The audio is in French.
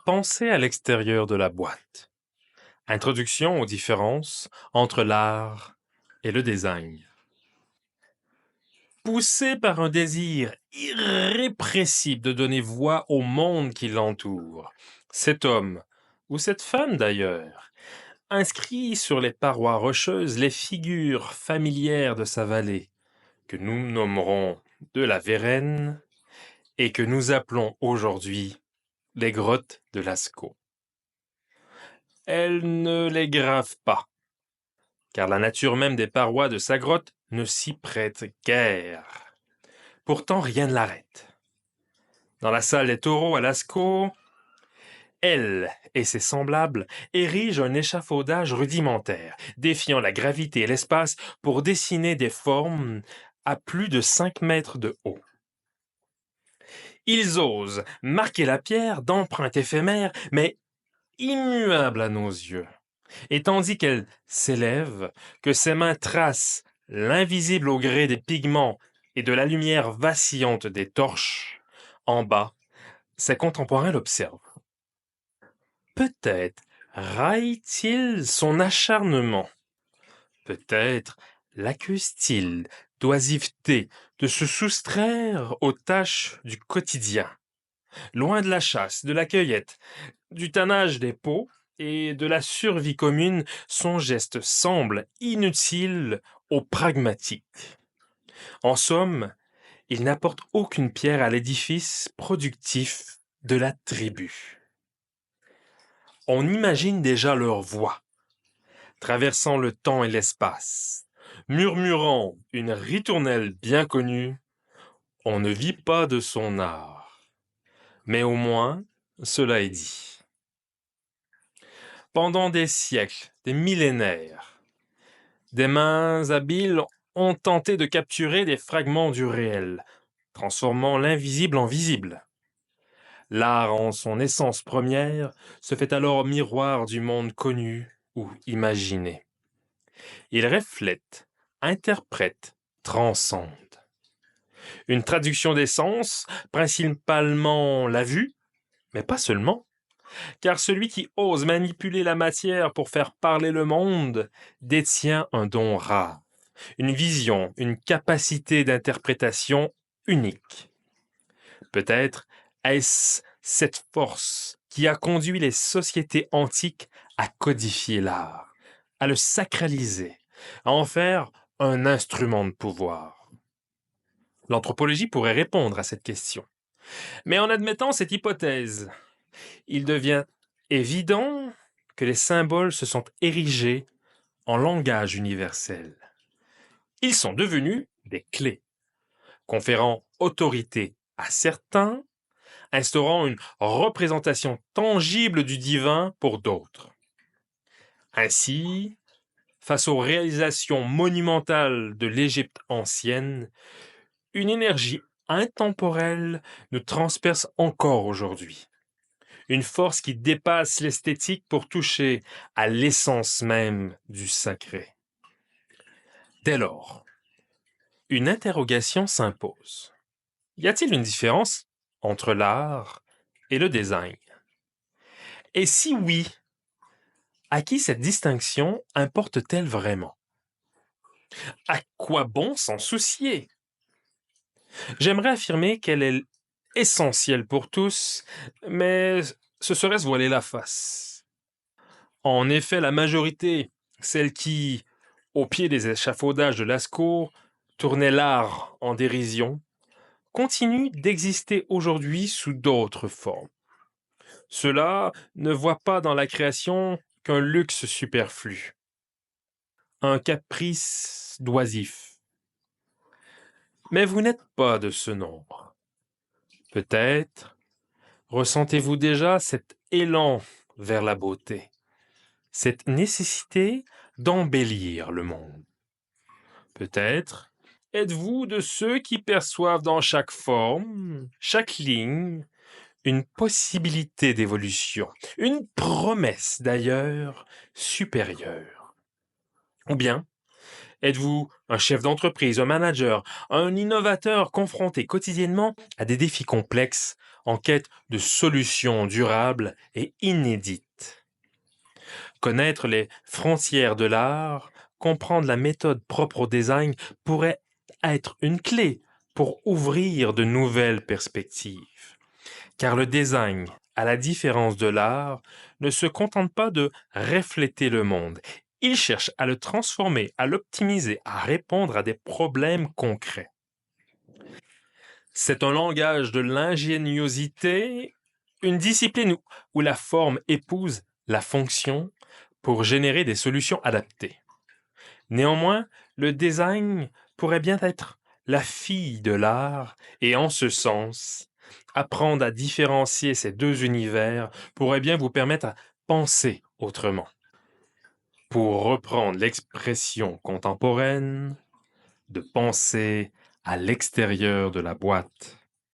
Pensez à l'extérieur de la boîte. Introduction aux différences entre l'art et le design. Poussé par un désir irrépressible de donner voix au monde qui l'entoure, cet homme, ou cette femme d'ailleurs, inscrit sur les parois rocheuses les figures familières de sa vallée, que nous nommerons de la Vérène et que nous appelons aujourd'hui les grottes de Lascaux. Elle ne les grave pas, car la nature même des parois de sa grotte ne s'y prête guère. Pourtant, rien ne l'arrête. Dans la salle des taureaux à Lascaux, elle et ses semblables érigent un échafaudage rudimentaire, défiant la gravité et l'espace pour dessiner des formes à plus de 5 mètres de haut. Ils osent marquer la pierre d'empreintes éphémères, mais immuables à nos yeux. Et tandis qu'elle s'élève, que ses mains tracent l'invisible au gré des pigments et de la lumière vacillante des torches, en bas, ses contemporains l'observent. Peut-être raille-t-il son acharnement, peut-être l'accuse-t-il d'oisiveté, de se soustraire aux tâches du quotidien. Loin de la chasse, de la cueillette, du tannage des peaux et de la survie commune, son geste semble inutile aux pragmatiques. En somme, il n'apporte aucune pierre à l'édifice productif de la tribu. On imagine déjà leur voix, traversant le temps et l'espace, murmurant une ritournelle bien connue. On ne vit pas de son art, mais au moins cela est dit. Pendant des siècles, des millénaires, des mains habiles ont tenté de capturer des fragments du réel, transformant l'invisible en visible. L'art en son essence première se fait alors miroir du monde connu ou imaginé. Il reflète, interprète, transcende. Une traduction des sens, principalement la vue, mais pas seulement, car celui qui ose manipuler la matière pour faire parler le monde détient un don rare, une vision, une capacité d'interprétation unique. Peut-être est-ce cette force qui a conduit les sociétés antiques à codifier l'art, à le sacraliser, à en faire un instrument de pouvoir. L'anthropologie pourrait répondre à cette question. Mais en admettant cette hypothèse, il devient évident que les symboles se sont érigés en langage universel. Ils sont devenus des clés, conférant autorité à certains, instaurant une représentation tangible du divin pour d'autres. Ainsi, face aux réalisations monumentales de l'Égypte ancienne, une énergie intemporelle nous transperce encore aujourd'hui. Une force qui dépasse l'esthétique pour toucher à l'essence même du sacré. Dès lors, une interrogation s'impose. Y a-t-il une différence entre l'art et le design? Et si oui, à qui cette distinction importe-t-elle vraiment? À quoi bon s'en soucier? J'aimerais affirmer qu'elle est essentielle pour tous, mais ce serait se voiler la face. En effet, la majorité, celle qui, au pied des échafaudages de Lascaux, tournait l'art en dérision, continue d'exister aujourd'hui sous d'autres formes. Ceux-là ne voient pas dans la création qu'un luxe superflu, un caprice d'oisif. Mais vous n'êtes pas de ce nombre. Peut-être ressentez-vous déjà cet élan vers la beauté, cette nécessité d'embellir le monde. Peut-être êtes-vous de ceux qui perçoivent dans chaque forme, chaque ligne, une possibilité d'évolution, une promesse d'ailleurs supérieure. Ou bien êtes-vous un chef d'entreprise, un manager, un innovateur confronté quotidiennement à des défis complexes en quête de solutions durables et inédites. Connaître les frontières de l'art, comprendre la méthode propre au design pourrait être une clé pour ouvrir de nouvelles perspectives. Car le design, à la différence de l'art, ne se contente pas de refléter le monde. Il cherche à le transformer, à l'optimiser, à répondre à des problèmes concrets. C'est un langage de l'ingéniosité, une discipline où la forme épouse la fonction pour générer des solutions adaptées. Néanmoins, le design pourrait bien être la fille de l'art, et en ce sens, apprendre à différencier ces deux univers pourrait bien vous permettre à penser autrement. Pour reprendre l'expression contemporaine, de penser à l'extérieur de la boîte.